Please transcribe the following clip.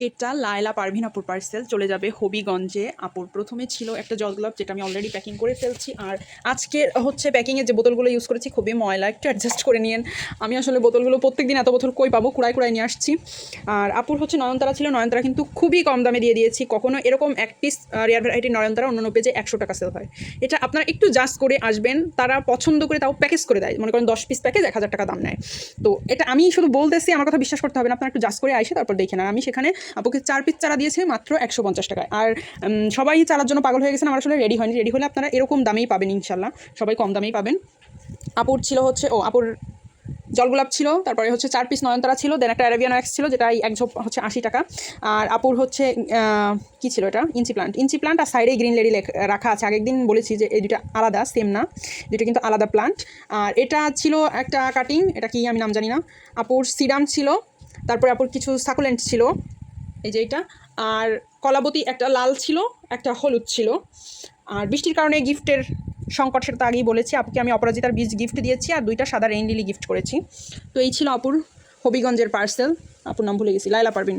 এটা লায়লা পারভিন আপুর পার্সেল চলে যাবে হবিগঞ্জে। আপুর প্রথমে ছিল একটা জল গোলাপ, যেটা আমি অলরেডি প্যাকিং করে ফেলছি। আর আজকে হচ্ছে প্যাকিংয়ের যে বোতলগুলো ইউজ করেছি খুবই ময়লা, একটু অ্যাডজাস্ট করে নিন। আমি আসলে বোতলগুলো প্রত্যেকদিন এত বোতল কই পাবো, কুড়ায় নিয়ে আসছি। আর আপুর হচ্ছে নয়নতারা ছিল, নয়নতারা কিন্তু খুবই কম দামে দিয়ে দিয়েছি। কখনো এরকম এক পিস রেয়ার ভ্যারাইটির নয়নতারা অন্যান্য পেজে 100 টাকা সেল হয়। এটা আপনারা একটু জাস্ট করে আসবেন, তারা পছন্দ করে তাও প্যাকেজ করে দেয়। মনে করেন 10 পিস প্যাকেজ 1000 টাকা দাম নেয়। তো এটা আমি শুধু বলতেছি, আমার কথা বিশ্বাস করতে হবে না, আপনারা একটু জাস্ট করে আসে তারপর দেখেন। আর আমি সেখানে আপুকে 4 পিস চারা দিয়েছে মাত্র 150 টাকায়। আর সবাই চারার জন্য পাগল হয়ে গেছেন, আমার আসলে রেডি হয়নি। রেডি হলে আপনারা এরকম দামেই পাবেন ইনশাল্লাহ, সবাই কম দামেই পাবেন। আপুর ছিল হচ্ছে আপুর জলগোলাপ ছিল, তারপরে হচ্ছে 4 পিস নয়নতারা ছিল, দেন একটা অ্যারাবিয়ান ওয়্যাক্স ছিল, যেটা এক ঝোপ হচ্ছে 80 টাকা। আর আপুর হচ্ছে কী ছিল এটা, ইঞ্চি প্লান্ট। আর সাইডে গ্রিন লেডি রাখা আছে। আগের দিন বলেছি যে এই দুটো আলাদা, সেম না, দুটো কিন্তু আলাদা প্লান্ট। আর এটা ছিল একটা কাটিং, এটা কি আমি নাম জানি না। আপুর সিডাম ছিল, তারপরে আপুর কিছু সাকুলেন্ট ছিল, এই যে এটা। আর কলাবতী একটা লাল ছিল, একটা হলুদ ছিল। আর বৃষ্টির কারণে গিফটের সংকট, সেটা তো আগেই বলেছি। আপুকে আমি অপরাজিতার বীজ গিফট দিয়েছি আর 2টা সাদা রেইন লিলি গিফট করেছি। তো এই ছিল আপুর হবিগঞ্জের পার্সেল। আপুর নাম ভুলে গেছি, লায়লা পারভিন।